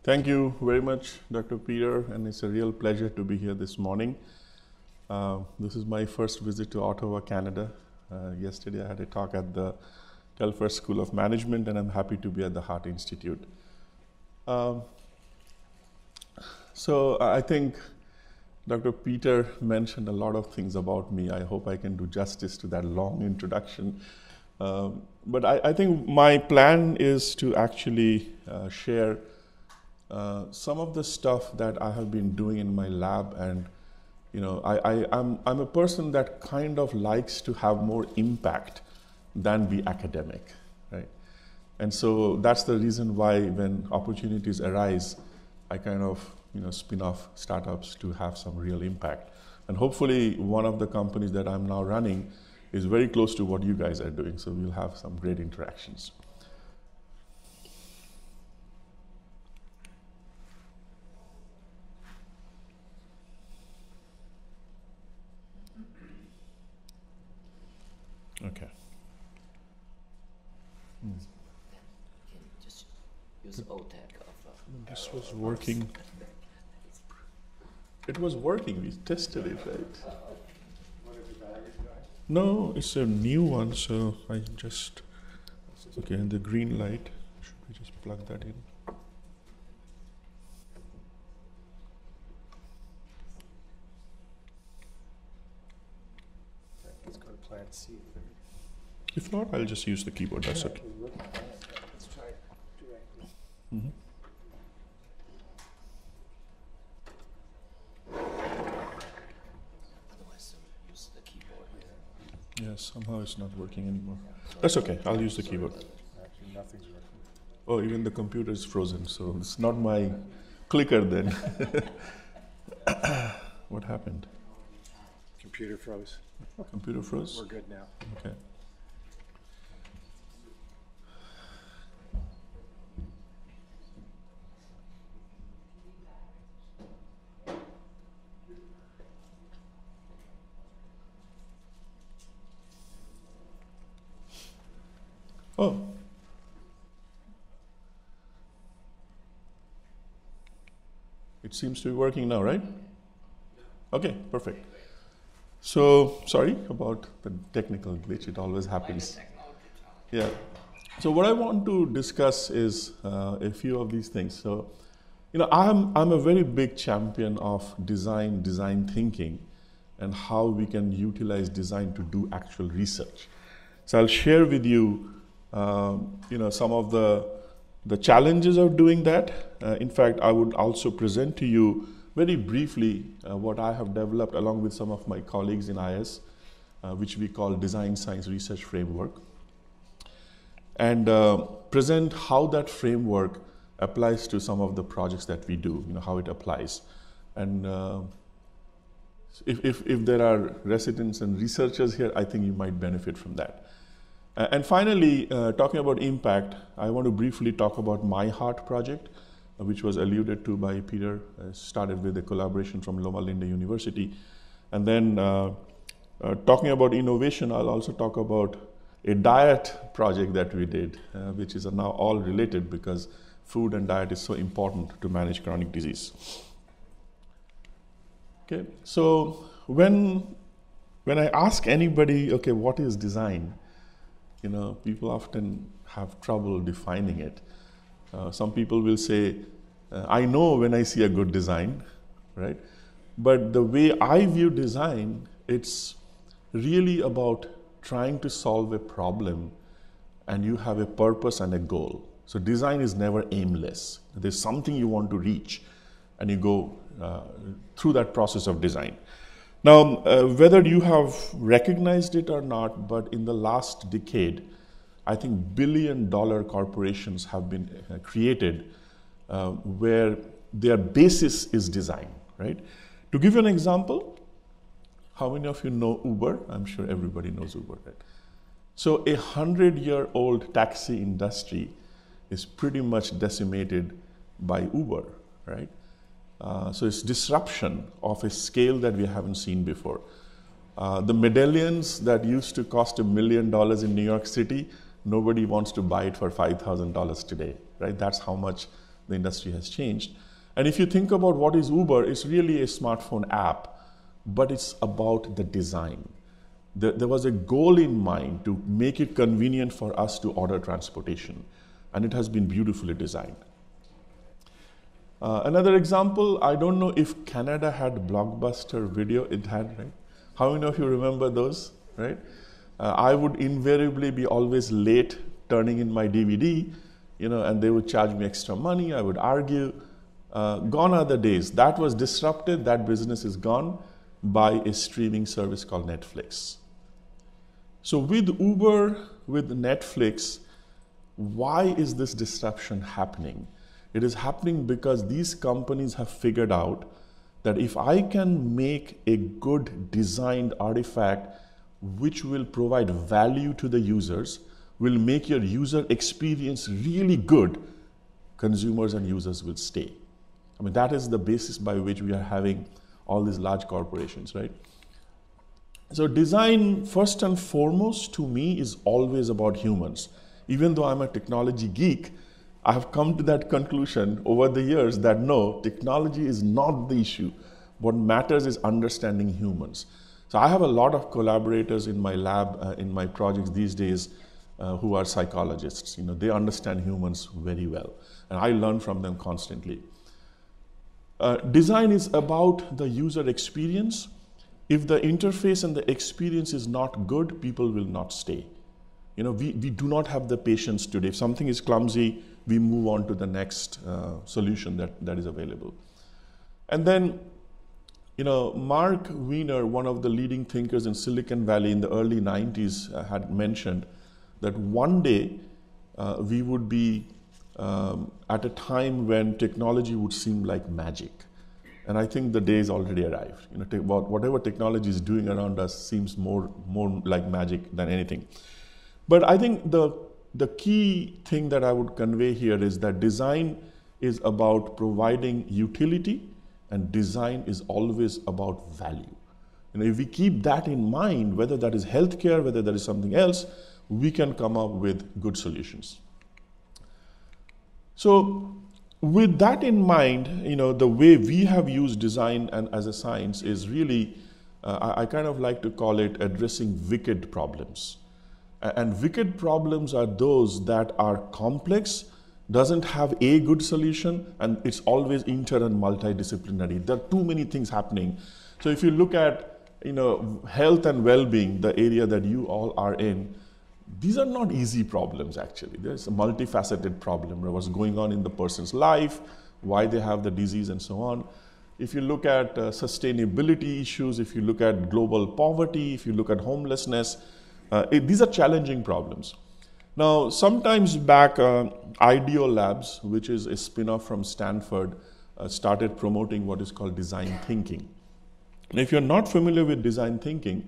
Thank you very much, Dr. Peter, and it's a real pleasure to be here this morning. This is my first visit to Ottawa, Canada. Yesterday I had a talk at the Telfair School of Management, and I'm happy to be at the Heart Institute. So I think Dr. Peter mentioned a lot of things about me. I hope I can do justice to that long introduction. But I think my plan is to actually share some of the stuff that I have been doing in my lab, and I'm a person that kind of likes to have more impact than be academic, right? And so that's the reason why when opportunities arise, I kind of spin off startups to have some real impact. And hopefully one of the companies that I'm now running is very close to what you guys are doing, so we'll have some great interactions. Okay. Can you just use old tag of this was working. It was working. We tested it, right? No, it's a new one, so I just okay. And the green light. Should we just plug that in? Let's go to plan C. If not, I'll just use the keyboard. That's okay. Let's try it directly. Mm-hmm. otherwise use the keyboard. Yes, somehow it's not working anymore. That's okay. I'll use the keyboard. Actually, nothing's working. Oh, even the computer is frozen, so it's not my clicker then. What happened? Computer froze. Computer froze? We're good now. Okay. Oh. It seems to be working now, right? Okay, perfect. So, sorry about the technical glitch, it always happens. Yeah. So what I want to discuss is a few of these things. So, I'm a very big champion of design thinking, and how we can utilize design to do actual research. So I'll share with you some of the challenges of doing that. In fact, I would also present to you very briefly what I have developed along with some of my colleagues in IS, which we call Design Science Research Framework, and present how that framework applies to some of the projects that we do, how it applies. And if there are residents and researchers here, I think you might benefit from that. And finally, talking about impact, I want to briefly talk about my heart project, which was alluded to by Peter. Started with a collaboration from Loma Linda University. And then talking about innovation, I'll also talk about a diet project that we did, which is now all related because food and diet is so important to manage chronic disease. Okay, so when I ask anybody, okay, what is design? People often have trouble defining it. Some people will say, I know when I see a good design, right? But the way I view design, it's really about trying to solve a problem, and you have a purpose and a goal. So design is never aimless. There's something you want to reach, and you go through that process of design. Now, whether you have recognized it or not, but in the last decade, I think billion-dollar corporations have been created where their basis is design, right? To give you an example, how many of you know Uber? I'm sure everybody knows Uber, right? So a 100-year-old taxi industry is pretty much decimated by Uber, right? So it's disruption of a scale that we haven't seen before. The medallions that used to cost $1 million in New York City, nobody wants to buy it for $5,000 today, right? That's how much the industry has changed. And if you think about what is Uber, it's really a smartphone app, but it's about the design. There was a goal in mind to make it convenient for us to order transportation, and it has been beautifully designed. Another example, I don't know if Canada had Blockbuster Video. It had, right? How many of you remember those, right? I would invariably be always late turning in my DVD, and they would charge me extra money. I would argue. Gone are the days. That was disrupted. That business is gone by a streaming service called Netflix. So with Uber, with Netflix, why is this disruption happening? It is happening because these companies have figured out that if I can make a good designed artifact which will provide value to the users, will make your user experience really good, consumers and users will stay. I mean, that is the basis by which we are having all these large corporations, right? So design, first and foremost, to me, is always about humans. Even though I'm a technology geek, I have come to that conclusion over the years that no, technology is not the issue. What matters is understanding humans. So I have a lot of collaborators in my lab, in my projects these days, who are psychologists. They understand humans very well, and I learn from them constantly. Design is about the user experience. If the interface and the experience is not good, people will not stay. We do not have the patience today. If something is clumsy, we move on to the next solution that is available. And then, Mark Wiener, one of the leading thinkers in Silicon Valley in the early 90s, had mentioned that one day we would be at a time when technology would seem like magic. And I think the day is already arrived. Whatever technology is doing around us seems more like magic than anything. But I think the key thing that I would convey here is that design is about providing utility, and design is always about value. If we keep that in mind, whether that is healthcare, whether that is something else, we can come up with good solutions. So with that in mind, the way we have used design and as a science is really, I kind of like to call it addressing wicked problems. And wicked problems are those that are complex, doesn't have a good solution, and it's always inter and multidisciplinary. There are too many things happening. So if you look at health and well-being, the area that you all are in, these are not easy problems actually. There's a multifaceted problem. What's going on in the person's life, why they have the disease, and so on. If you look at sustainability issues, if you look at global poverty, if you look at homelessness, these are challenging problems. Now, sometimes back, IDEO Labs, which is a spin-off from Stanford, started promoting what is called design thinking. And if you're not familiar with design thinking,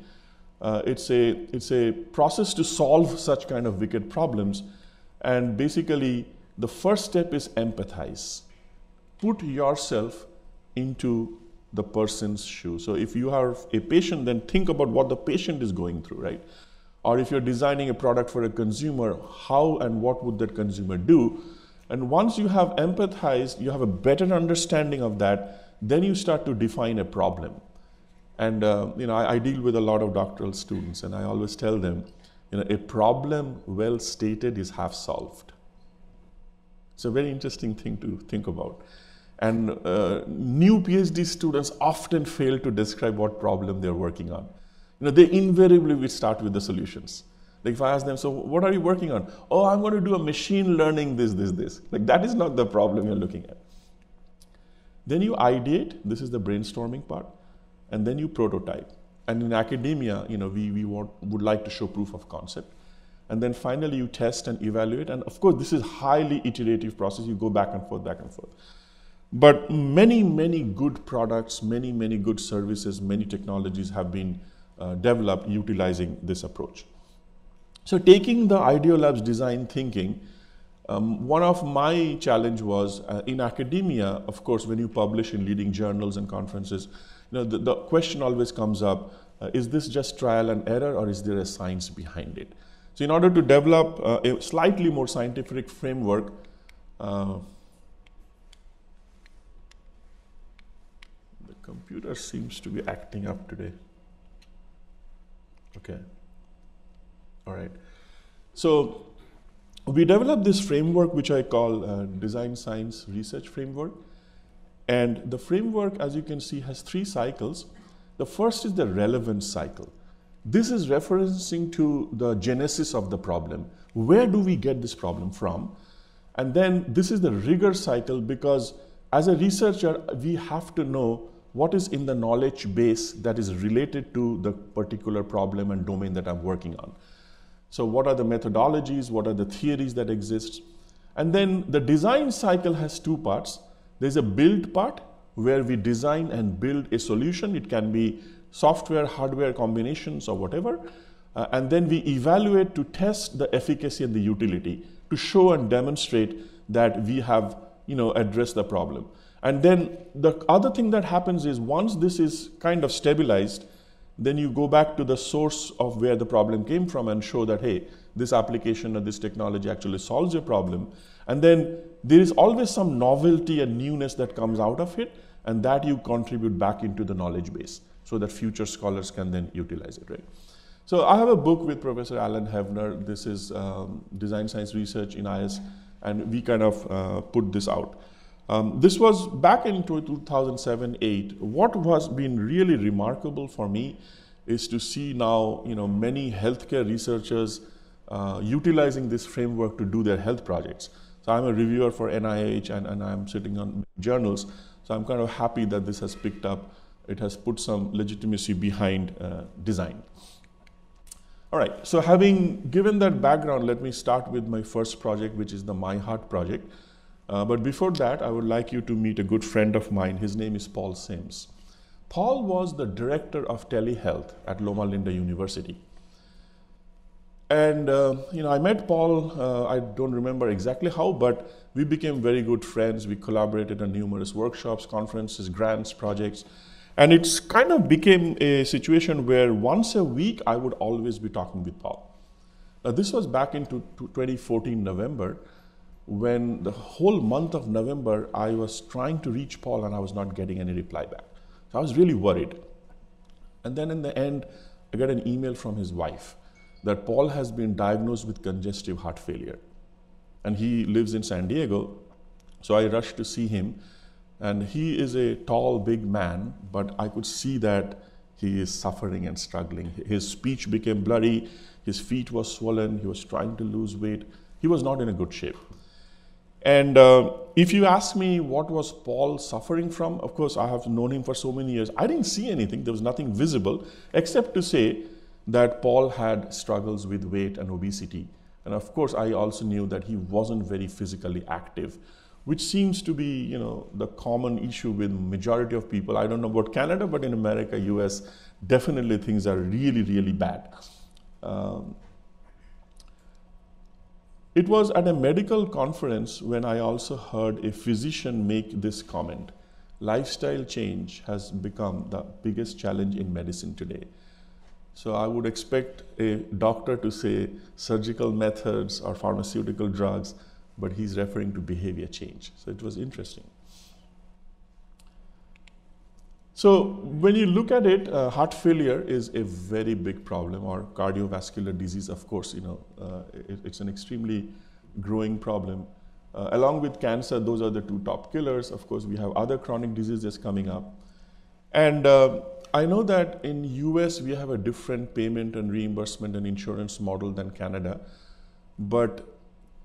it's a process to solve such kind of wicked problems. And basically, the first step is empathize. Put yourself into the person's shoes. So if you are a patient, then think about what the patient is going through, right? Or if you're designing a product for a consumer, how and what would that consumer do? And once you have empathized, you have a better understanding of that, then you start to define a problem. And I deal with a lot of doctoral students, and I always tell them, a problem well stated is half solved. It's a very interesting thing to think about. And new PhD students often fail to describe what problem they're working on. They invariably will start with the solutions. Like if I ask them, so what are you working on? Oh, I'm going to do a machine learning this. Like that is not the problem you're looking at. Then you ideate, this is the brainstorming part, and then you prototype. And in academia, we would like to show proof of concept. And then finally you test and evaluate. And of course, this is highly iterative process. You go back and forth. But many, many good products, many, many good services, many technologies have been developed utilizing this approach. So taking the IDEO Labs design thinking, one of my challenge was in academia, of course, when you publish in leading journals and conferences, the question always comes up, is this just trial and error or is there a science behind it? So in order to develop a slightly more scientific framework, computer seems to be acting up today. Okay. All right. So we developed this framework which I call Design Science Research Framework. And the framework, as you can see, has 3 cycles. The first is the relevance cycle. This is referencing to the genesis of the problem. Where do we get this problem from? And then this is the rigor cycle, because as a researcher, we have to know what is in the knowledge base that is related to the particular problem and domain that I'm working on. So what are the methodologies? What are the theories that exist? And then the design cycle has 2 parts. There's a build part where we design and build a solution. It can be software, hardware combinations or whatever. And then we evaluate to test the efficacy and the utility to show and demonstrate that we have addressed the problem. And then the other thing that happens is once this is kind of stabilized, then you go back to the source of where the problem came from and show that, hey, this application or this technology actually solves your problem. And then there is always some novelty and newness that comes out of it, and that you contribute back into the knowledge base so that future scholars can then utilize it, right? So I have a book with Professor Alan Hevner. This is Design Science Research in IS, and we kind of put this out. This was back in 2007-8. What has been really remarkable for me is to see now many healthcare researchers utilizing this framework to do their health projects. So I'm a reviewer for NIH and I'm sitting on journals. So I'm kind of happy that this has picked up. It has put some legitimacy behind design. All right, so having given that background, let me start with my first project, which is the My Heart project. But before that, I would like you to meet a good friend of mine. His name is Paul Sims. Paul was the director of telehealth at Loma Linda University. And I met Paul, I don't remember exactly how, but we became very good friends. We collaborated on numerous workshops, conferences, grants, projects. And it's kind of became a situation where once a week, I would always be talking with Paul. Now, this was back in 2014, November, when the whole month of November, I was trying to reach Paul and I was not getting any reply back. So I was really worried. And then in the end, I got an email from his wife that Paul has been diagnosed with congestive heart failure. And he lives in San Diego. So I rushed to see him. And he is a tall, big man, but I could see that he is suffering and struggling. His speech became blurry. His feet were swollen. He was trying to lose weight. He was not in a good shape. And if you ask me what was Paul suffering from, of course, I have known him for so many years. I didn't see anything. There was nothing visible, except to say that Paul had struggles with weight and obesity. And of course, I also knew that he wasn't very physically active, which seems to be, the common issue with majority of people. I don't know about Canada, but in America, US, definitely things are really, really bad. It was at a medical conference when I also heard a physician make this comment: lifestyle change has become the biggest challenge in medicine today. So I would expect a doctor to say surgical methods or pharmaceutical drugs, but he's referring to behavior change. So it was interesting. So when you look at it, heart failure is a very big problem, or cardiovascular disease, of course, it's an extremely growing problem. Along with cancer, those are the 2 top killers. Of course, we have other chronic diseases coming up. And I know that in US, we have a different payment and reimbursement and insurance model than Canada. But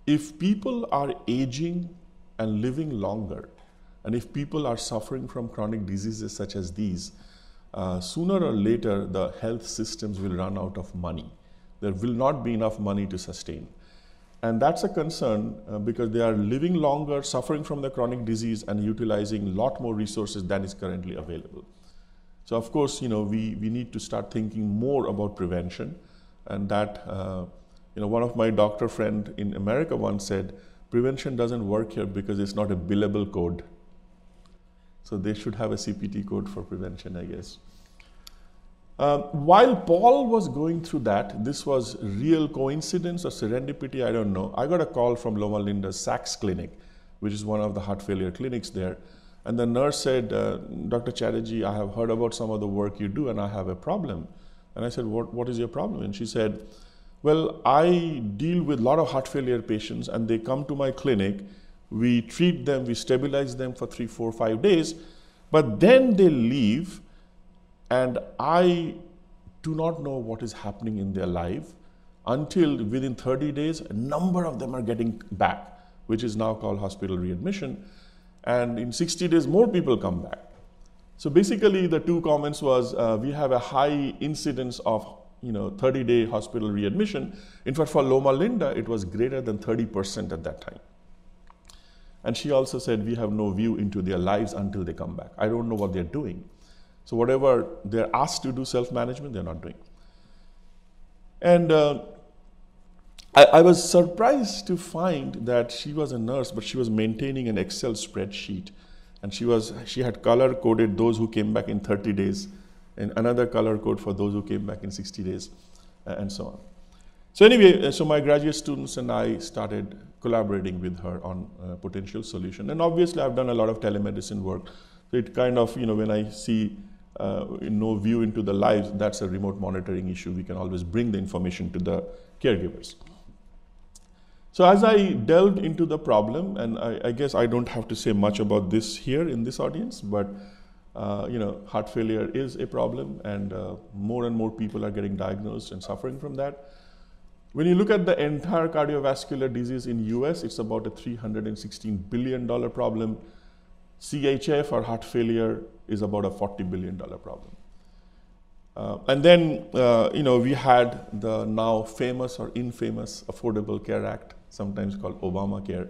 if people are aging and living longer, and if people are suffering from chronic diseases such as these, sooner or later, the health systems will run out of money. There will not be enough money to sustain. And that's a concern because they are living longer, suffering from the chronic disease, and utilizing a lot more resources than is currently available. So of course, we need to start thinking more about prevention. And that, one of my doctor friend in America once said, prevention doesn't work here because it's not a billable code. So they should have a CPT code for prevention, I guess. While Paul was going through that, this was real coincidence or serendipity, I don't know. I got a call from Loma Linda's Sachs Clinic, which is one of the heart failure clinics there. And the nurse said, Dr. Chatterjee, I have heard about some of the work you do and I have a problem. And I said, what is your problem? And she said, well, I deal with a lot of heart failure patients and they come to my clinic, we treat them, we stabilize them for 3, 4, 5 days, but then they leave and I do not know what is happening in their life until within 30 days, a number of them are getting back, which is now called hospital readmission. And in 60 days, more people come back. So basically, the two comments was, we have a high incidence of 30-day hospital readmission. In fact, for Loma Linda, it was greater than 30% at that time. And she also said, we have no view into their lives until they come back. I don't know what they're doing. So whatever they're asked to do self-management, they're not doing. And I was surprised to find that she was a nurse, but she was maintaining an Excel spreadsheet. And she had color-coded those who came back in 30 days, and another color code for those who came back in 60 days, and so on. So anyway, so my graduate students and I started collaborating with her on a potential solution. And obviously, I've done a lot of telemedicine work. So it kind of, when I see no view into the lives, that's a remote monitoring issue. We can always bring the information to the caregivers. So as I delved into the problem, and I guess I don't have to say much about this here in this audience, but heart failure is a problem, and more people are getting diagnosed and suffering from that. When you look at the entire cardiovascular disease in US, it's about a $316 billion problem. CHF, or heart failure, is about a $40 billion problem. And then, we had the now famous or infamous Affordable Care Act, sometimes called Obamacare.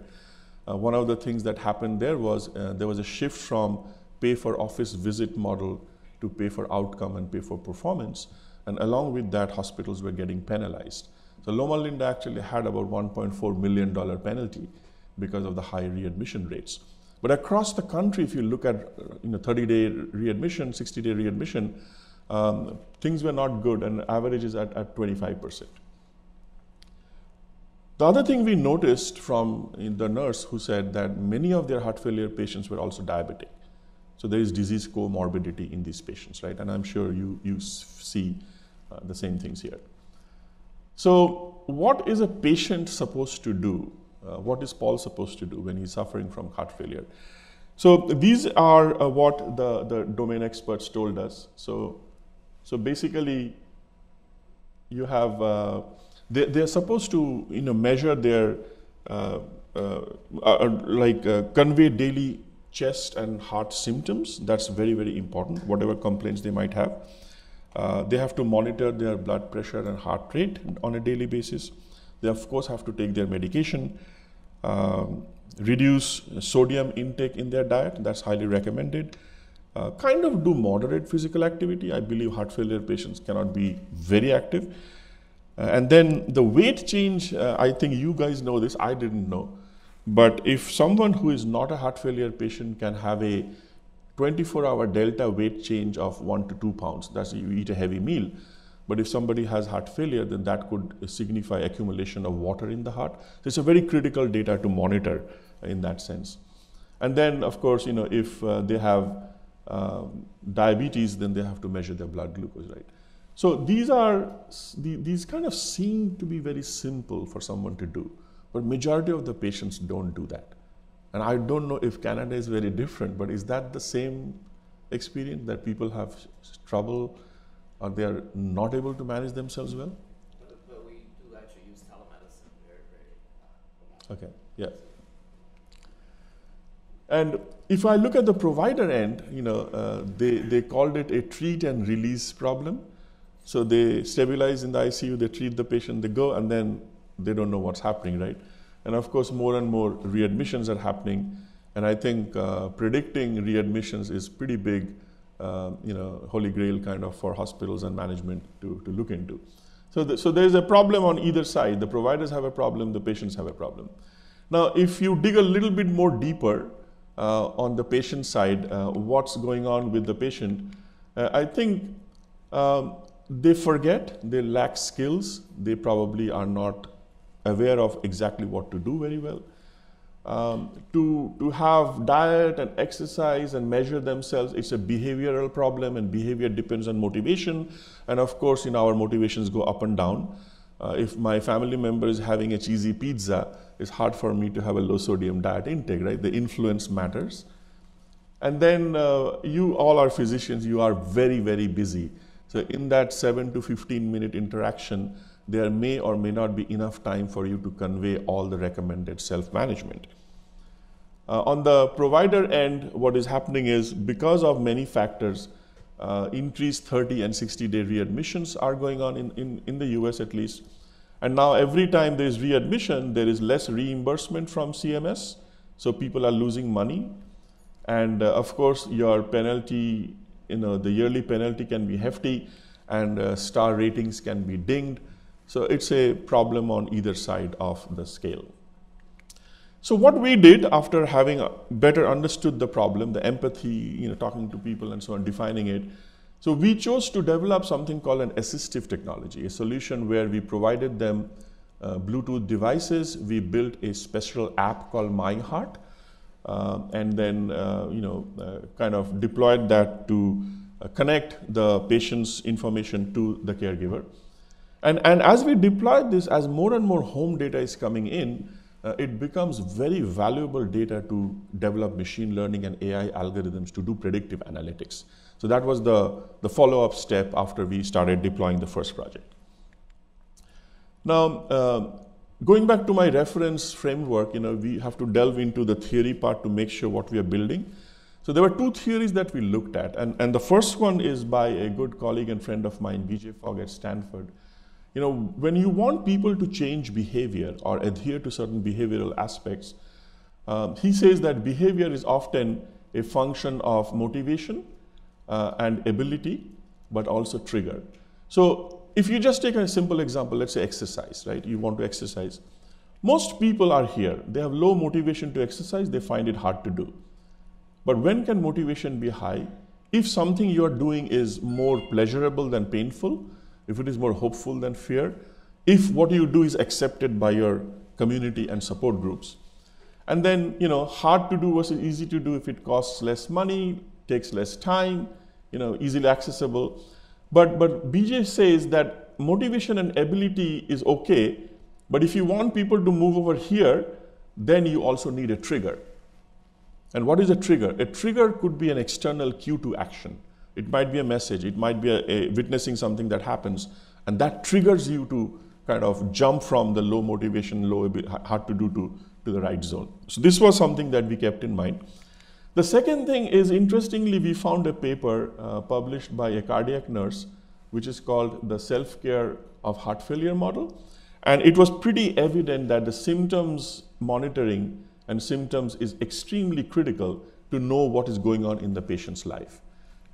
One of the things that happened there was a shift from pay for office visit model to pay for outcome and pay for performance. And along with that, hospitals were getting penalized. So Loma Linda actually had about $1.4 million penalty because of the high readmission rates. But across the country, if you look at 30-day readmission, 60-day readmission, things were not good, and average is at 25%. The other thing we noticed from the nurse who said that many of their heart failure patients were also diabetic. So there is disease comorbidity in these patients, right? And I'm sure you see the same things here. So what is a patient supposed to do? What is Paul supposed to do when he's suffering from heart failure? So these are what the domain experts told us. So basically, you have they're supposed to measure their convey daily chest and heart symptoms. That's very, very important, whatever complaints they might have. They have to monitor their blood pressure and heart rate on a daily basis. They, of course, have to take their medication, reduce sodium intake in their diet. That's highly recommended. Kind of do moderate physical activity. I believe heart failure patients cannot be very active. And then the weight change, I think you guys know this, I didn't know. But if someone who is not a heart failure patient can have a 24-hour delta weight change of 1 to 2 pounds, that's you eat a heavy meal. But if somebody has heart failure, then that could signify accumulation of water in the heart. So it's a very critical data to monitor in that sense. And then, of course, if they have diabetes, then they have to measure their blood glucose, right? So these kind of seem to be very simple for someone to do, but majority of the patients don't do that. And I don't know if Canada is very different, but is that the same experience, that people have trouble or they are not able to manage themselves well? But we do actually use telemedicine very. Okay, yeah. And if I look at the provider end, they called it a treat and release problem. So they stabilize in the ICU, they treat the patient, they go, and then they don't know what's happening, right? And of course, more and more readmissions are happening. And I think predicting readmissions is pretty big, holy grail kind of for hospitals and management to look into. So there's a problem on either side. The providers have a problem, the patients have a problem. Now, if you dig a little bit more deeper on the patient side, what's going on with the patient, I think they forget, they lack skills, they probably are not aware of exactly what to do very well. To have diet and exercise and measure themselves, it's a behavioral problem, and behavior depends on motivation. And of course, our motivations go up and down. If my family member is having a cheesy pizza, it's hard for me to have a low sodium diet intake, right? The influence matters. And then you all are physicians, you are very, very busy. So in that 7 to 15-minute interaction, there may or may not be enough time for you to convey all the recommended self-management. On the provider end, what is happening is, because of many factors, increased 30 and 60-day readmissions are going on in the US at least. And now every time there is readmission, there is less reimbursement from CMS, so people are losing money. And of course, your penalty, the yearly penalty can be hefty, and star ratings can be dinged. So it's a problem on either side of the scale. So what we did after having better understood the problem, the empathy, talking to people and so on, defining it, so we chose to develop something called an assistive technology, a solution where we provided them Bluetooth devices. We built a special app called My Heart, and then kind of deployed that to connect the patient's information to the caregiver. And as we deployed this, as more and more home data is coming in, it becomes very valuable data to develop machine learning and AI algorithms to do predictive analytics. So that was the follow-up step after we started deploying the first project. Now, going back to my reference framework, we have to delve into the theory part to make sure what we are building. So there were two theories that we looked at, and the first one is by a good colleague and friend of mine, BJ Fogg at Stanford. When you want people to change behavior or adhere to certain behavioral aspects, he says that behavior is often a function of motivation and ability, but also trigger. So if you just take a simple example, let's say exercise, right? You want to exercise. Most people are here. They have low motivation to exercise. They find it hard to do. But when can motivation be high? If something you are doing is more pleasurable than painful, if it is more hopeful than fear, if what you do is accepted by your community and support groups. And then, hard to do versus easy to do, if it costs less money, takes less time, easily accessible. But BJ says that motivation and ability is okay, but if you want people to move over here, then you also need a trigger. And what is a trigger? A trigger could be an external cue to action. It might be a message, it might be a witnessing something that happens, and that triggers you to kind of jump from the low motivation, hard to do to the right zone. So this was something that we kept in mind. The second thing is, interestingly, we found a paper published by a cardiac nurse, which is called the self-care of heart failure model. And it was pretty evident that the symptoms monitoring and symptoms is extremely critical to know what is going on in the patient's life.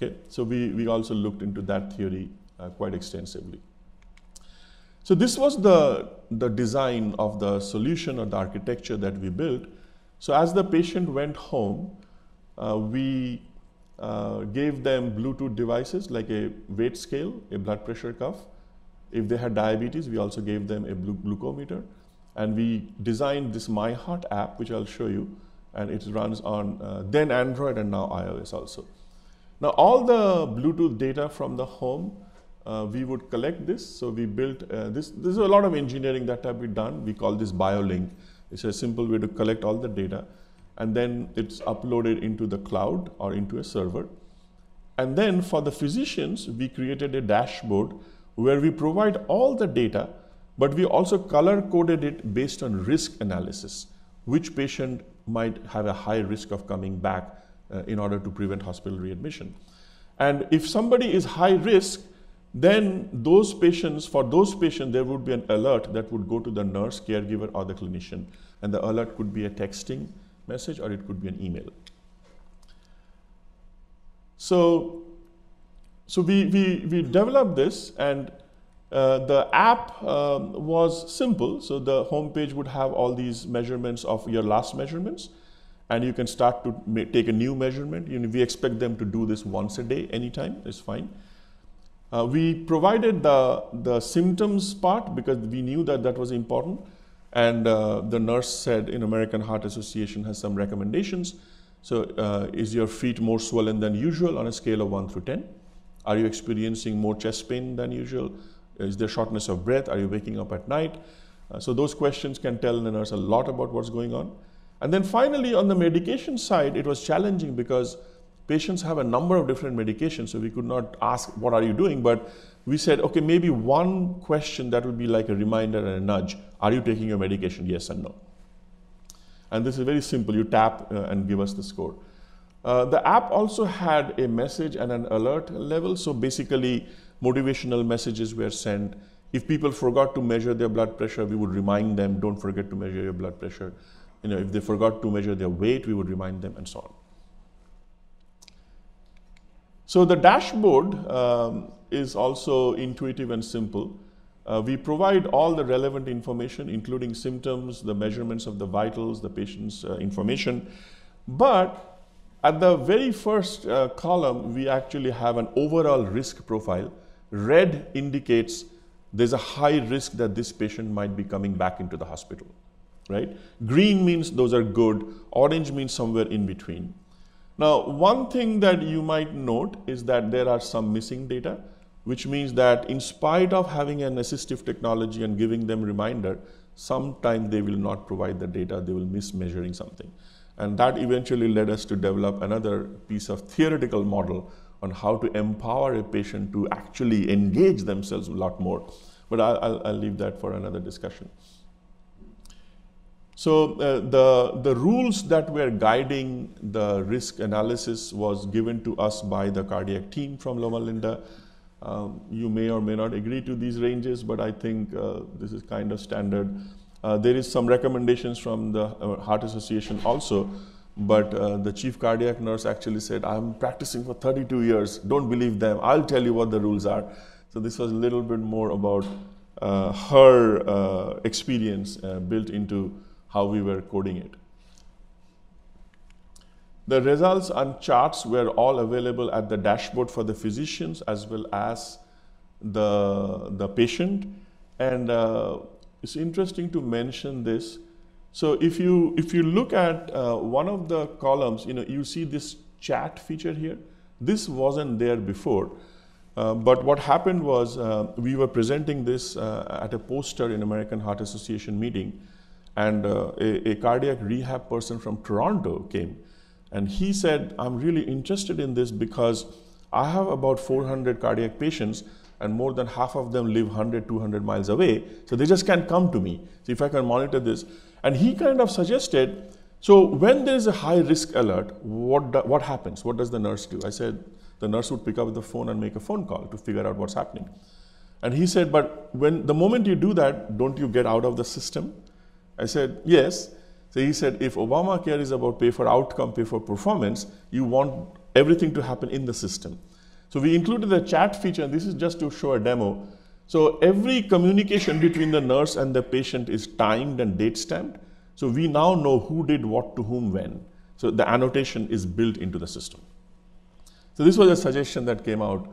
Okay? So we also looked into that theory quite extensively. So this was the design of the solution or the architecture that we built. So as the patient went home, we gave them Bluetooth devices like a weight scale, a blood pressure cuff. If they had diabetes, we also gave them a glucometer. And we designed this My Heart app, which I'll show you, and it runs on then Android and now iOS also. Now all the Bluetooth data from the home, we would collect this. So we built this. There's a lot of engineering that have been done. We call this BioLink. It's a simple way to collect all the data, and then it's uploaded into the cloud or into a server. And then for the physicians, we created a dashboard where we provide all the data, but we also color-coded it based on risk analysis. Which patient might have a high risk of coming back in order to prevent hospital readmission. And if somebody is high risk, then for those patients, there would be an alert that would go to the nurse, caregiver, or the clinician. And the alert could be a texting message, or it could be an email. So we developed this, and the app was simple. So the homepage would have all these measurements of your last measurements, and you can start to take a new measurement. We expect them to do this once a day, anytime, it's fine. We provided the symptoms part because we knew that that was important. And the nurse said, American Heart Association has some recommendations. So is your feet more swollen than usual on a scale of 1 through 10? Are you experiencing more chest pain than usual? Is there shortness of breath? Are you waking up at night? So those questions can tell the nurse a lot about what's going on. And then finally, on the medication side, it was challenging because patients have a number of different medications, so we could not ask, what are you doing? But we said, okay, maybe one question that would be like a reminder and a nudge. Are you taking your medication? Yes and no. And this is very simple. You tap and give us the score. The app also had a message and an alert level. So basically, motivational messages were sent. If people forgot to measure their blood pressure, we would remind them, don't forget to measure your blood pressure. If they forgot to measure their weight, we would remind them, and so on. So the dashboard is also intuitive and simple. We provide all the relevant information, including symptoms, the measurements of the vitals, the patient's information. But at the very first column, we actually have an overall risk profile. Red indicates there's a high risk that this patient might be coming back into the hospital, right? Green means those are good. Orange means somewhere in between. Now, one thing that you might note is that there are some missing data, which means that in spite of having an assistive technology and giving them reminder, sometimes they will not provide the data, they will miss measuring something. And that eventually led us to develop another piece of theoretical model on how to empower a patient to actually engage themselves a lot more. But I'll leave that for another discussion. So the rules that were guiding the risk analysis was given to us by the cardiac team from Loma Linda. You may or may not agree to these ranges, but I think this is kind of standard. There is some recommendations from the Heart Association also, but the chief cardiac nurse actually said, I'm practicing for 32 years, don't believe them, I'll tell you what the rules are. So this was a little bit more about her experience built into how we were coding it. The results and charts were all available at the dashboard for the physicians as well as the patient. And it's interesting to mention this. So if you look at one of the columns, you see this chat feature here. This wasn't there before. But what happened was we were presenting this at a poster in American Heart Association meeting. And a cardiac rehab person from Toronto came. And he said, I'm really interested in this because I have about 400 cardiac patients and more than half of them live 100, 200 miles away. So they just can't come to me. So if I can monitor this. And he kind of suggested, so when there's a high risk alert, what happens? What does the nurse do? I said, the nurse would pick up the phone and make a phone call to figure out what's happening. And he said, but the moment you do that, don't you get out of the system? I said, yes. So he said, if Obamacare is about pay for outcome, pay for performance, you want everything to happen in the system. So we included the chat feature, and this is just to show a demo. So every communication between the nurse and the patient is timed and date stamped. So we now know who did what to whom when. So the annotation is built into the system. So this was a suggestion that came out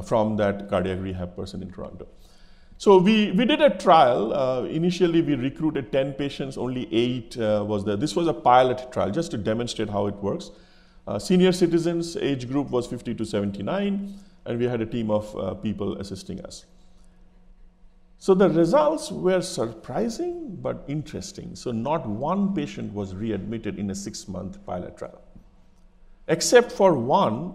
from that cardiac rehab person in Toronto. So we did a trial. Initially, we recruited 10 patients, only 8 was there. This was a pilot trial just to demonstrate how it works. Senior citizens, age group was 50 to 79, and we had a team of people assisting us. So the results were surprising but interesting. So not one patient was readmitted in a 6-month pilot trial, except for one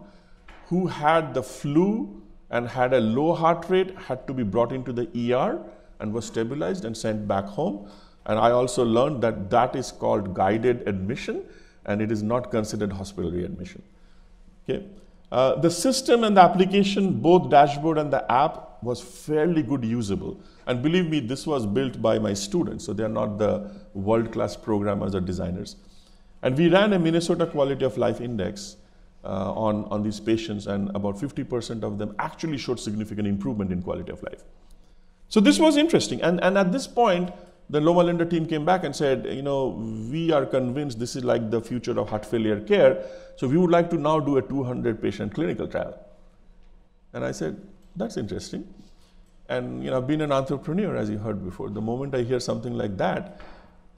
who had the flu and had a low heart rate, had to be brought into the ER and was stabilized and sent back home. And I also learned that that is called guided admission, and it is not considered hospital readmission. Okay. The system and the application, both dashboard and the app, was fairly good usable. And believe me, this was built by my students, so they are not the world-class programmers or designers. And we ran a Minnesota Quality of Life Index on these patients, and about 50% of them actually showed significant improvement in quality of life. So this was interesting. And at this point, the Loma Linda team came back and said, we are convinced this is like the future of heart failure care, so we would like to now do a 200-patient clinical trial. And I said, that's interesting. And I've been an entrepreneur, as you heard before. The moment I hear something like that,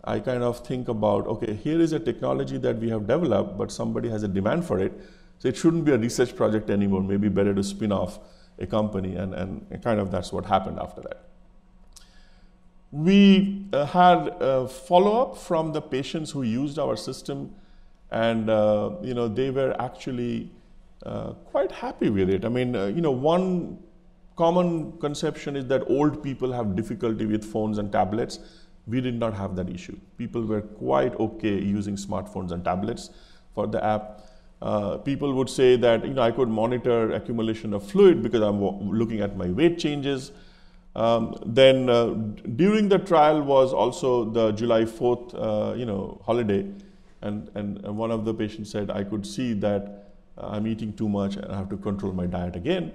I kind of think about, okay, here is a technology that we have developed, but somebody has a demand for it. So it shouldn't be a research project anymore. Maybe better to spin off a company, and kind of that's what happened after that. We had a follow-up from the patients who used our system, and they were actually quite happy with it. I mean, one common conception is that old people have difficulty with phones and tablets. We did not have that issue. People were quite okay using smartphones and tablets for the app. People would say that I could monitor accumulation of fluid because I'm looking at my weight changes. Then during the trial was also the July 4th holiday, and one of the patients said, I could see that I'm eating too much and I have to control my diet again.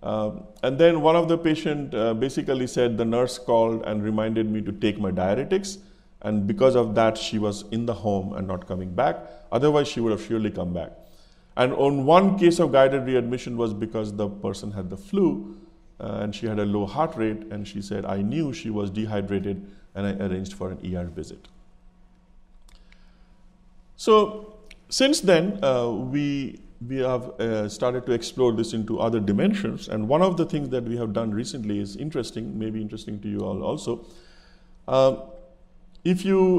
And then one of the patient basically said the nurse called and reminded me to take my diuretics, and because of that she was in the home and not coming back. Otherwise she would have surely come back. And on one case of guided readmission was because the person had the flu and she had a low heart rate, and she said I knew she was dehydrated and I arranged for an ER visit. So since then we have started to explore this into other dimensions, and one of the things that we have done recently is interesting, maybe interesting to you all also. If you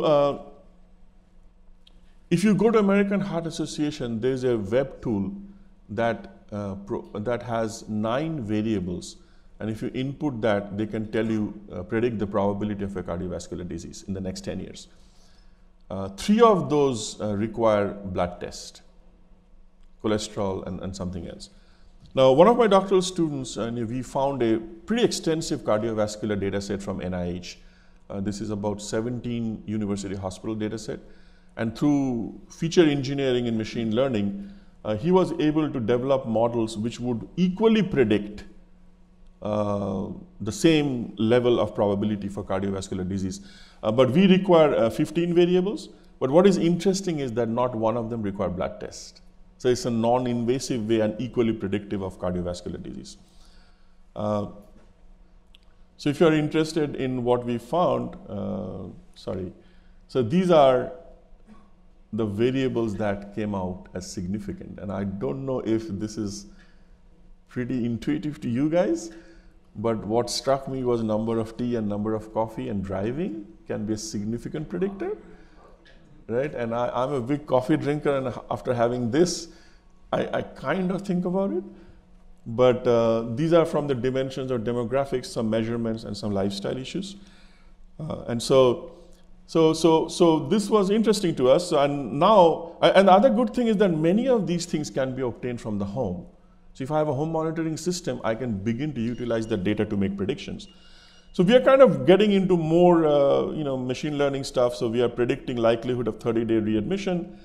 go to American Heart Association, there's a web tool that has 9 variables, and if you input that, they can tell you, predict the probability of a cardiovascular disease in the next 10 years. 3 of those require blood test, cholesterol and something else. Now, one of my doctoral students, we found a pretty extensive cardiovascular data set from NIH. This is about 17 university hospital data set. And through feature engineering and machine learning, he was able to develop models which would equally predict the same level of probability for cardiovascular disease. But we require 15 variables. But what is interesting is that not one of them require blood test. So it's a non-invasive way and equally predictive of cardiovascular disease. So if you're interested in what we found, so these are the variables that came out as significant. And I don't know if this is pretty intuitive to you guys, but what struck me was number of tea and number of coffee and driving can be a significant predictor, right? And I'm a big coffee drinker, and after having this, I kind of think about it. But these are from the dimensions or demographics, some measurements, and some lifestyle issues. And so this was interesting to us. And now, and the other good thing is that many of these things can be obtained from the home. So if I have a home monitoring system, I can begin to utilize the data to make predictions. So we are kind of getting into more machine learning stuff. So we are predicting likelihood of 30-day readmission.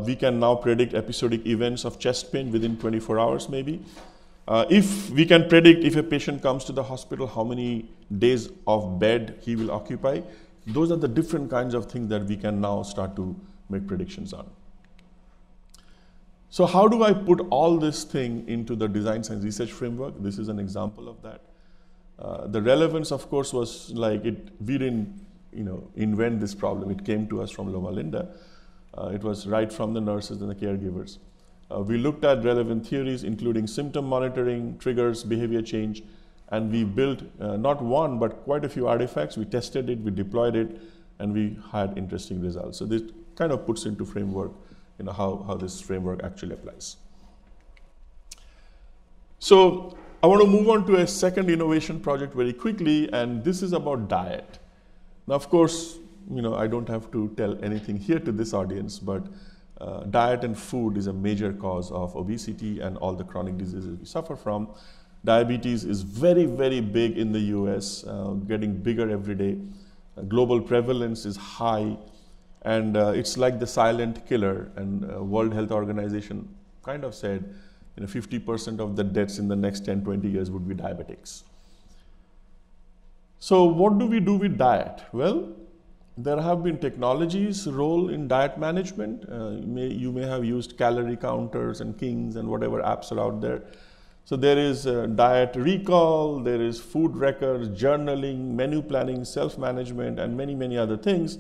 We can now predict episodic events of chest pain within 24 hours maybe. If we can predict if a patient comes to the hospital, how many days of bed he will occupy. Those are the different kinds of things that we can now start to make predictions on. So how do I put all this thing into the design science research framework? This is an example of that. The relevance, of course, was like we didn't invent this problem. It came to us from Loma Linda. It was right from the nurses and the caregivers. We looked at relevant theories, including symptom monitoring, triggers, behavior change, and we built not one, but quite a few artifacts. We tested it, we deployed it, and we had interesting results. So this kind of puts into framework, how this framework actually applies. So I want to move on to a second innovation project very quickly, and this is about diet. Now, of course, I don't have to tell anything here to this audience, but diet and food is a major cause of obesity and all the chronic diseases we suffer from. Diabetes is very, very big in the US, getting bigger every day. Global prevalence is high, and it's like the silent killer. And World Health Organization kind of said 50% of the deaths in the next 10, 20 years would be diabetics. So what do we do with diet? Well, there have been technologies role in diet management. You may have used calorie counters and Kings and whatever apps are out there. So there is diet recall, there is food records, journaling, menu planning, self-management, and many, many other things.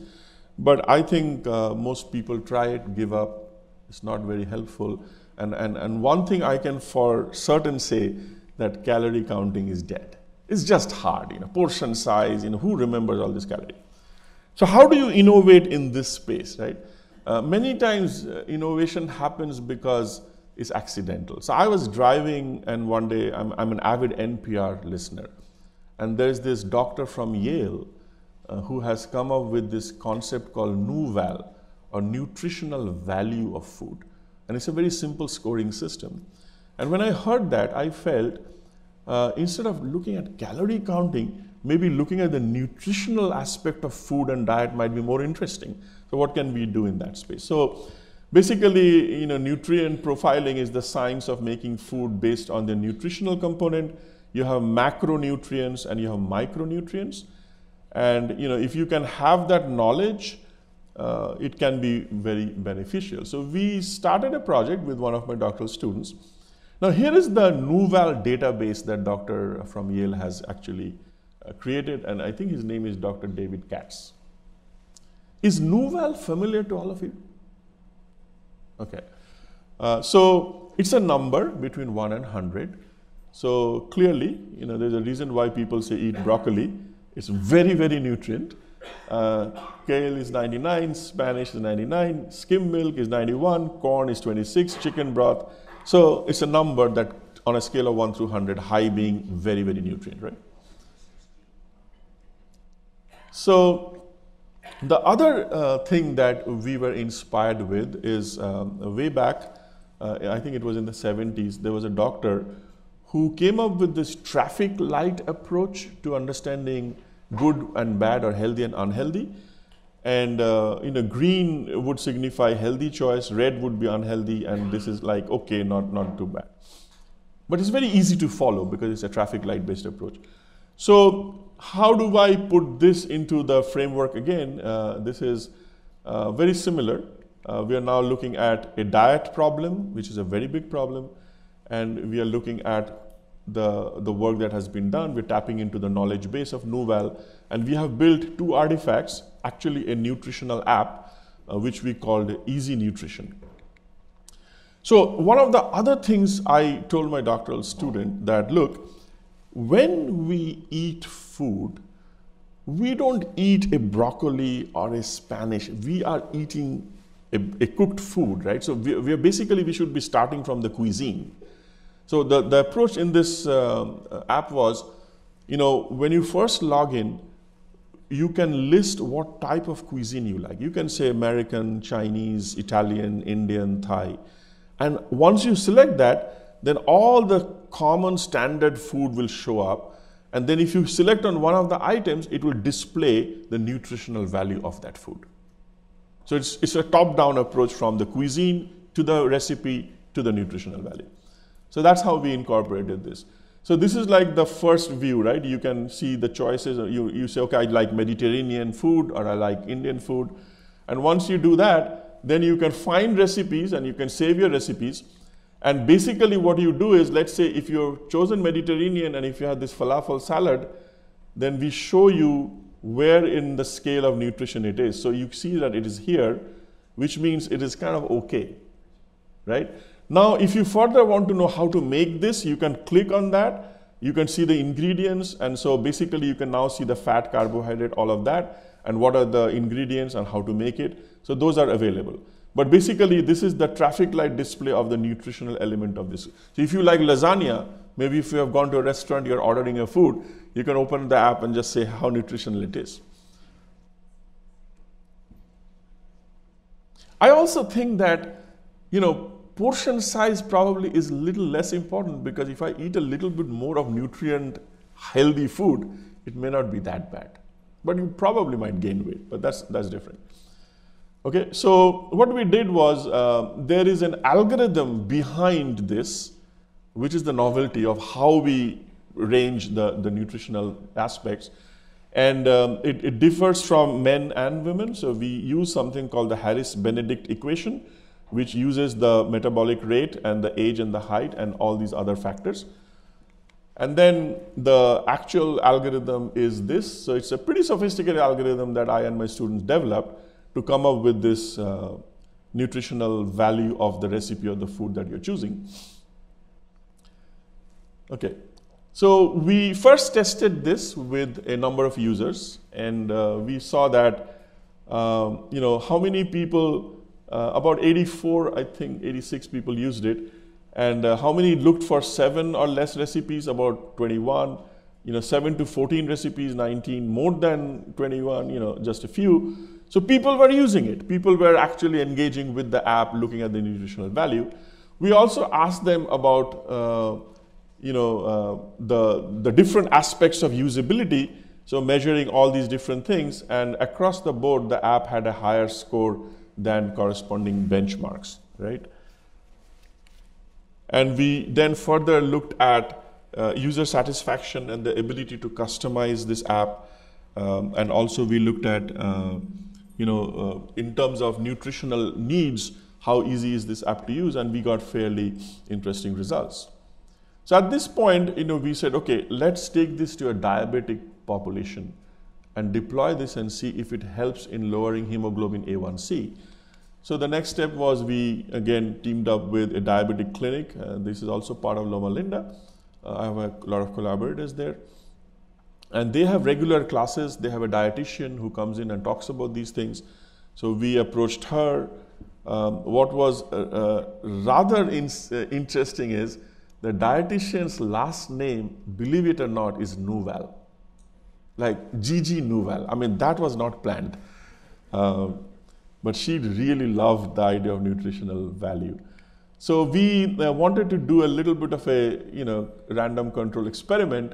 But I think most people try it, give up. It's not very helpful. And one thing I can for certain say that calorie counting is dead. It's just hard, portion size, who remembers all this calorie? So how do you innovate in this space, right? Many times innovation happens because it's accidental. So I was driving and one day, I'm an avid NPR listener, and there's this doctor from Yale who has come up with this concept called NuVal, or nutritional value of food. And it's a very simple scoring system. And when I heard that, I felt instead of looking at calorie counting, maybe looking at the nutritional aspect of food and diet might be more interesting. So what can we do in that space? So basically, nutrient profiling is the science of making food based on the nutritional component. You have macronutrients and you have micronutrients. And if you can have that knowledge, it can be very beneficial. So we started a project with one of my doctoral students. Now here is the NuVal database that doctor from Yale has actually created, and I think his name is Dr. David Katz. Is NuVal familiar to all of you? Okay. So it's a number between 1 and 100. So clearly, there's a reason why people say eat broccoli. It's very, very nutrient. Kale is 99, Spanish is 99, skim milk is 91, corn is 26, chicken broth. So it's a number that on a scale of 1 through 100, high being very, very nutrient, right? So the other thing that we were inspired with is way back, I think it was in the 70s, there was a doctor who came up with this traffic light approach to understanding good and bad or healthy and unhealthy. And green would signify healthy choice, red would be unhealthy, and this is like, okay, not too bad. But it's very easy to follow because it's a traffic light based approach. So how do I put this into the framework again? This is very similar. We are now looking at a diet problem, which is a very big problem, and we are looking at the work that has been done. We're tapping into the knowledge base of NuVal, and we have built 2 artifacts, actually a nutritional app, which we called Easy Nutrition. So one of the other things I told my doctoral student that, look, when we eat food, we don't eat a broccoli or a Spanish. We are eating a cooked food, right? So we are basically, we should be starting from the cuisine. So the approach in this app was, when you first log in, you can list what type of cuisine you like. You can say American, Chinese, Italian, Indian, Thai. And once you select that, then all the common standard food will show up. And then if you select on one of the items, it will display the nutritional value of that food. So it's a top-down approach from the cuisine to the recipe to the nutritional value. So that's how we incorporated this. So this is like the first view, right? You can see the choices. You say, okay, I like Mediterranean food or I like Indian food. And once you do that, then you can find recipes and you can save your recipes. And basically what you do is, let's say if you've chosen Mediterranean and if you have this falafel salad, then we show you where in the scale of nutrition it is. So you see that it is here, which means it is kind of okay, right? Now, if you further want to know how to make this, you can click on that. You can see the ingredients. And so basically you can now see the fat, carbohydrate, all of that, and what are the ingredients and how to make it. So those are available. But basically this is the traffic light display of the nutritional element of this. So if you like lasagna, maybe if you have gone to a restaurant, you're ordering your food, you can open the app and just say how nutritional it is. I also think that, portion size probably is a little less important, because if I eat a little bit more of nutrient healthy food, it may not be that bad. But you probably might gain weight, but that's different. Okay, so what we did was, there is an algorithm behind this, which is the novelty of how we range the nutritional aspects. And it differs from men and women. So we use something called the Harris-Benedict equation, which uses the metabolic rate and the age and the height and all these other factors. And then the actual algorithm is this. So it's a pretty sophisticated algorithm that I and my students developed to come up with this nutritional value of the recipe of the food that you're choosing. Okay, so we first tested this with a number of users, and we saw that how many people, about 84, I think 86 people used it, and how many looked for 7 or less recipes, about 21, 7 to 14 recipes, 19, more than 21, just a few. So people were using it. People were actually engaging with the app, looking at the nutritional value. We also asked them about the different aspects of usability, so measuring all these different things, and across the board, the app had a higher score than corresponding benchmarks, right? And we then further looked at user satisfaction and the ability to customize this app, and also we looked at, in terms of nutritional needs, how easy is this app to use, and we got fairly interesting results. So at this point, we said, okay, let's take this to a diabetic population and deploy this and see if it helps in lowering hemoglobin A1C. So the next step was we, again, teamed up with a diabetic clinic. This is also part of Loma Linda. I have a lot of collaborators there. And they have regular classes. They have a dietitian who comes in and talks about these things. So we approached her. What was rather interesting is the dietitian's last name, believe it or not, is Nouvel. Like Gigi Nouvel. I mean, that was not planned. But she really loved the idea of nutritional value. So we wanted to do a little bit of a random control experiment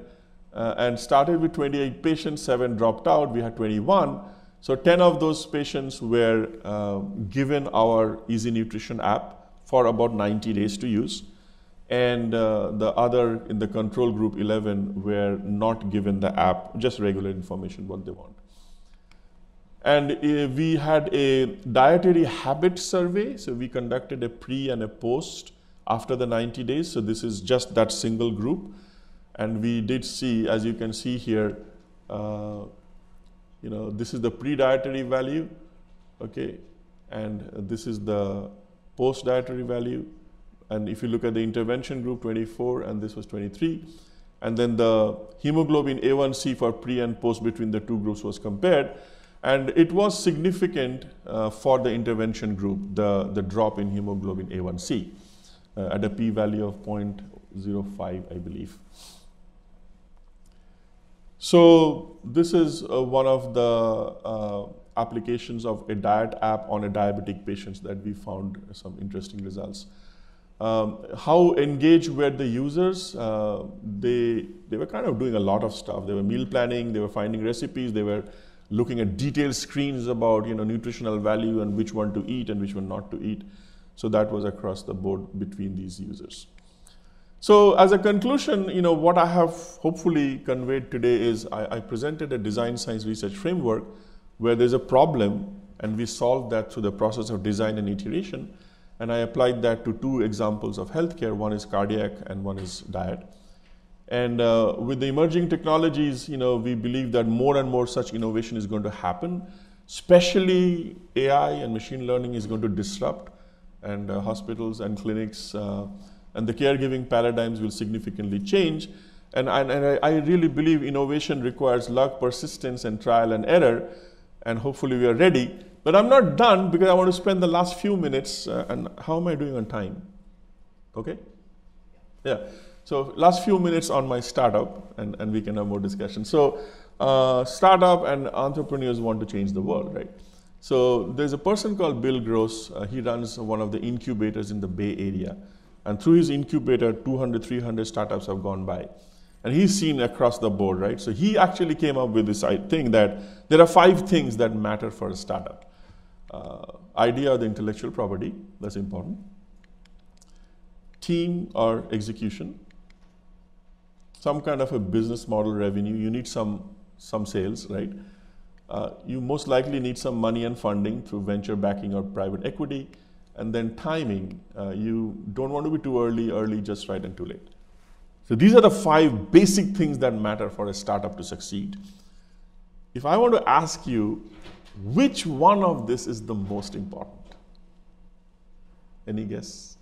and started with 28 patients, 7 dropped out, we had 21. So 10 of those patients were given our Easy Nutrition app for about 90 days to use. And the other in the control group, 11, were not given the app, just regular information, what they want. And we had a dietary habit survey. So we conducted a pre and a post after the 90 days. So this is just that single group. And we did see, as you can see here, this is the pre-dietary value, okay? And this is the post-dietary value. And if you look at the intervention group, 24, and this was 23. And then the hemoglobin A1C for pre and post between the two groups was compared. And it was significant for the intervention group, the drop in hemoglobin A1C at a p-value of 0.05, I believe. So this is one of the applications of a diet app on a diabetic patients that we found some interesting results. How engaged were the users? They were kind of doing a lot of stuff. They were meal planning, they were finding recipes, they were looking at detailed screens about nutritional value and which one to eat and which one not to eat. So that was across the board between these users. So as a conclusion, what I have hopefully conveyed today is I presented a design science research framework where there's a problem and we solved that through the process of design and iteration. And I applied that to 2 examples of healthcare. One is cardiac and one is diet. And with the emerging technologies, we believe that more and more such innovation is going to happen, especially AI and machine learning is going to disrupt, and hospitals and clinics and the caregiving paradigms will significantly change. And I really believe innovation requires luck, persistence, and trial and error, and hopefully we are ready. But I'm not done because I want to spend the last few minutes, and how am I doing on time? Okay? Yeah. So last few minutes on my startup, and we can have more discussion. So startup and entrepreneurs want to change the world, right? So there's a person called Bill Gross. He runs one of the incubators in the Bay Area. And through his incubator, 200, 300 startups have gone by. And he's seen across the board, right? So he actually came up with this thing that there are 5 things that matter for a startup. Idea or the intellectual property, that's important. Team or execution. Some kind of a business model revenue. You need some sales, right? You most likely need some money and funding through venture backing or private equity. and then timing. You don't want to be too early, just right, and too late. So these are the 5 basic things that matter for a startup to succeed. If I want to ask you, which one of this is the most important? Any guess?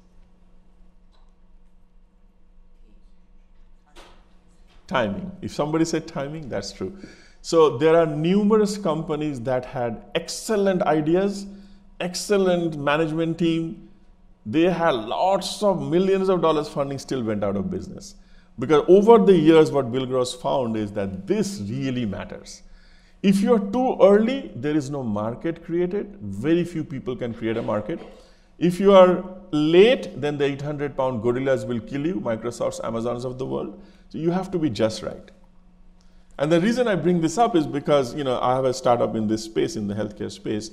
Timing. If somebody said timing, that's true. So there are numerous companies that had excellent ideas, excellent management team. They had lots of millions of dollars funding, still went out of business. Because over the years, what Bill Gross found is that this really matters. If you're too early, there is no market created. Very few people can create a market. If you are late, then the 800-pound gorillas will kill you, Microsoft's, Amazons of the world. So you have to be just right. And the reason I bring this up is because I have a startup in this space, in the healthcare space,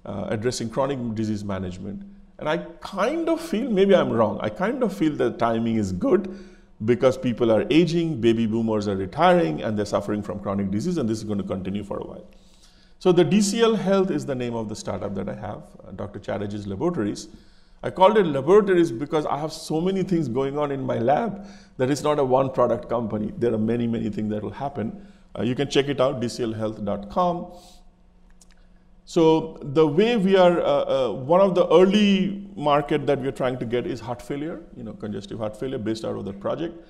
addressing chronic disease management. And I kind of feel, maybe I'm wrong, I kind of feel that timing is good because people are aging, baby boomers are retiring, and they're suffering from chronic disease, and this is going to continue for a while. So the DCL Health is the name of the startup that I have, Dr. Chatterjee's Laboratories. I called it laboratories because I have so many things going on in my lab that it's not a one product company. There are many, many things that will happen. You can check it out, dclhealth.com. So the way we are, one of the early market that we are trying to get is heart failure, congestive heart failure based out of the project.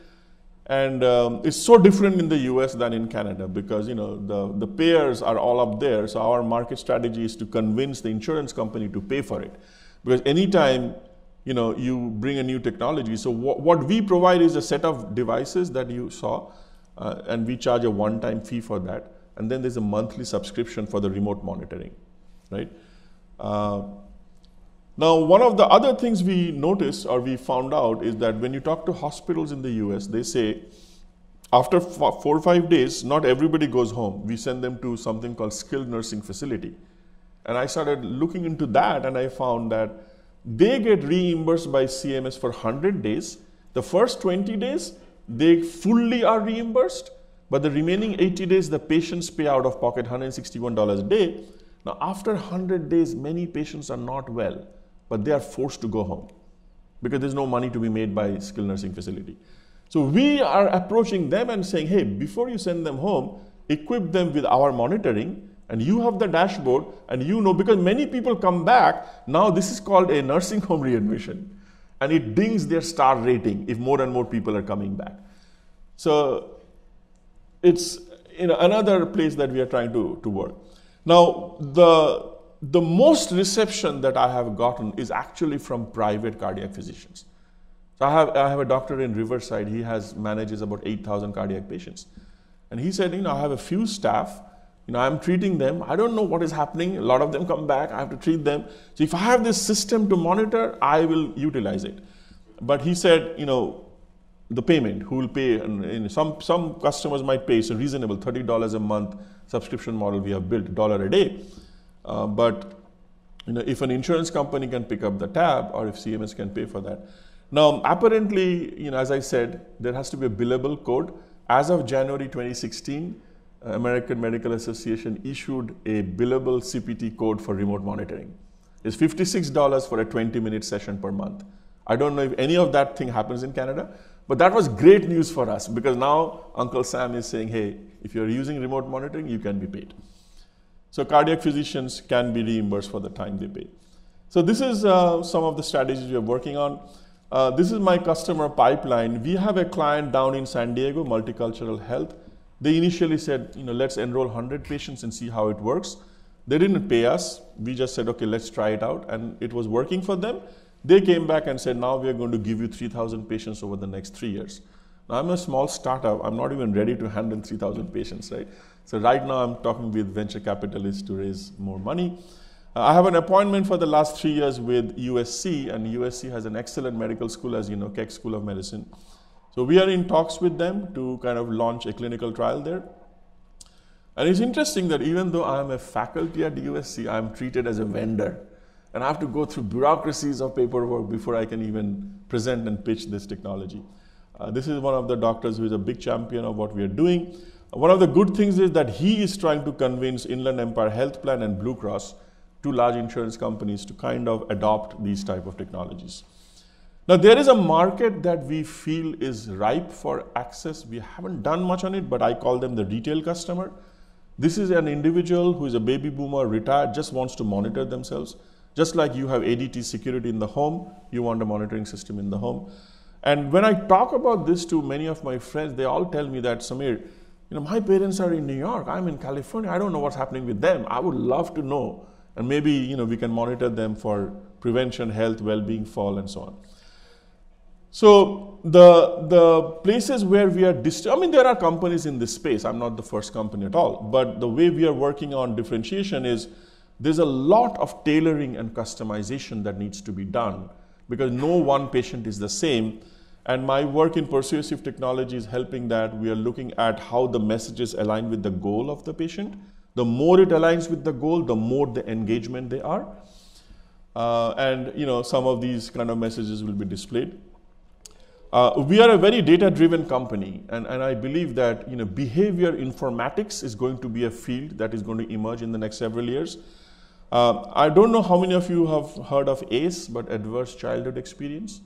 And it's so different in the US than in Canada because the payers are all up there. So our market strategy is to convince the insurance company to pay for it. Because anytime you bring a new technology, so what we provide is a set of devices that you saw, and we charge a one-time fee for that. And then there's a monthly subscription for the remote monitoring, right? Now, one of the other things we noticed or we found out is that when you talk to hospitals in the US, they say after 4 or 5 days, not everybody goes home. We send them to something called skilled nursing facility. And I started looking into that, and I found that they get reimbursed by CMS for 100 days. The first 20 days, they fully are reimbursed, but the remaining 80 days, the patients pay out of pocket $161 a day. Now, after 100 days, many patients are not well, but they are forced to go home because there's no money to be made by skilled nursing facility. So we are approaching them and saying, hey, before you send them home, equip them with our monitoring, and you have the dashboard, and because many people come back, now this is called a nursing home readmission, and it dings their star rating if more and more people are coming back. So it's another place that we are trying to work. Now, the most reception that I have gotten is actually from private cardiac physicians. So I have a doctor in Riverside. He manages about 8,000 cardiac patients. And he said, I have a few staff, I'm treating them. I don't know what is happening. A lot of them come back. I have to treat them. So if I have this system to monitor, I will utilize it. But he said, the payment, who will pay, and some customers might pay, so reasonable, $30 a month subscription model we have built, $1 a day. But if an insurance company can pick up the tab, or if CMS can pay for that. Now, apparently, as I said, there has to be a billable code. As of January 2016, American Medical Association issued a billable CPT code for remote monitoring. It's $56 for a 20-minute session per month. I don't know if any of that thing happens in Canada, but that was great news for us because now Uncle Sam is saying, hey, if you're using remote monitoring, you can be paid. So cardiac physicians can be reimbursed for the time they pay. So this is some of the strategies we are working on. This is my customer pipeline. We have a client down in San Diego, Multicultural Health. They initially said, let's enroll 100 patients and see how it works. They didn't pay us. We just said, okay, let's try it out. And it was working for them. They came back and said, now we are going to give you 3,000 patients over the next 3 years. Now, I'm a small startup. I'm not even ready to handle 3,000 patients, right? So right now I'm talking with venture capitalists to raise more money. I have an appointment for the last 3 years with USC, and USC has an excellent medical school, as you know, Keck School of Medicine. So we are in talks with them to kind of launch a clinical trial there. And it's interesting that even though I am a faculty at USC, I am treated as a vendor. And I have to go through bureaucracies of paperwork before I can even present and pitch this technology. This is one of the doctors who is a big champion of what we are doing. One of the good things is that he is trying to convince Inland Empire Health Plan and Blue Cross two large insurance companies to kind of adopt these type of technologies. Now, there is a market that we feel is ripe for access. We haven't done much on it, but I call them the retail customer. This is an individual who is a baby boomer, retired, just wants to monitor themselves. Just like you have ADT security in the home, you want a monitoring system in the home. And when I talk about this to many of my friends, they all tell me that, Samir, my parents are in New York, I'm in California, I don't know what's happening with them. I would love to know. And maybe, we can monitor them for prevention, health, well-being, fall, and so on. So the places where we are, there are companies in this space. I'm not the first company at all. But the way we are working on differentiation is there's a lot of tailoring and customization that needs to be done because no one patient is the same. And my work in persuasive technology is helping that. We are looking at how the messages align with the goal of the patient. The more it aligns with the goal, the more the engagement they are. And some of these kind of messages will be displayed. We are a very data-driven company, and I believe that behavior informatics is going to be a field that is going to emerge in the next several years. I don't know how many of you have heard of ACE, but Adverse Childhood Experience.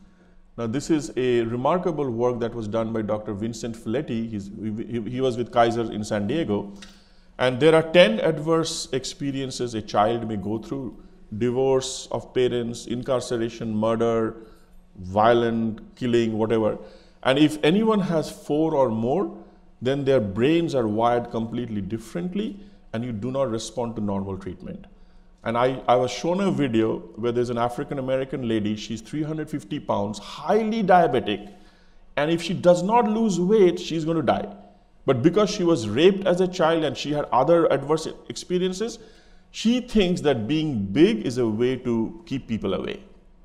Now, this is a remarkable work that was done by Dr. Vincent Filletti. He was with Kaiser in San Diego. And there are 10 adverse experiences a child may go through: divorce of parents, incarceration, murder, violent killing, whatever. And if anyone has 4 or more, then their brains are wired completely differently and you do not respond to normal treatment. And I was shown a video where there's an African-American lady, she's 350 pounds, highly diabetic, and if she does not lose weight, she's going to die. But because she was raped as a child and she had other adverse experiences, she thinks that being big is a way to keep people away.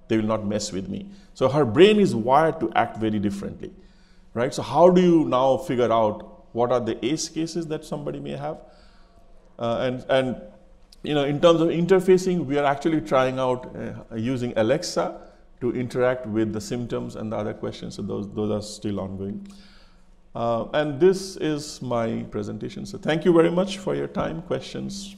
They will not mess with me. So her brain is wired to act very differently, right? So how do you now figure out what are the ACE cases that somebody may have? In terms of interfacing, we are actually trying out using Alexa to interact with the symptoms and the other questions. So those are still ongoing. And this is my presentation. So thank you very much for your time, questions.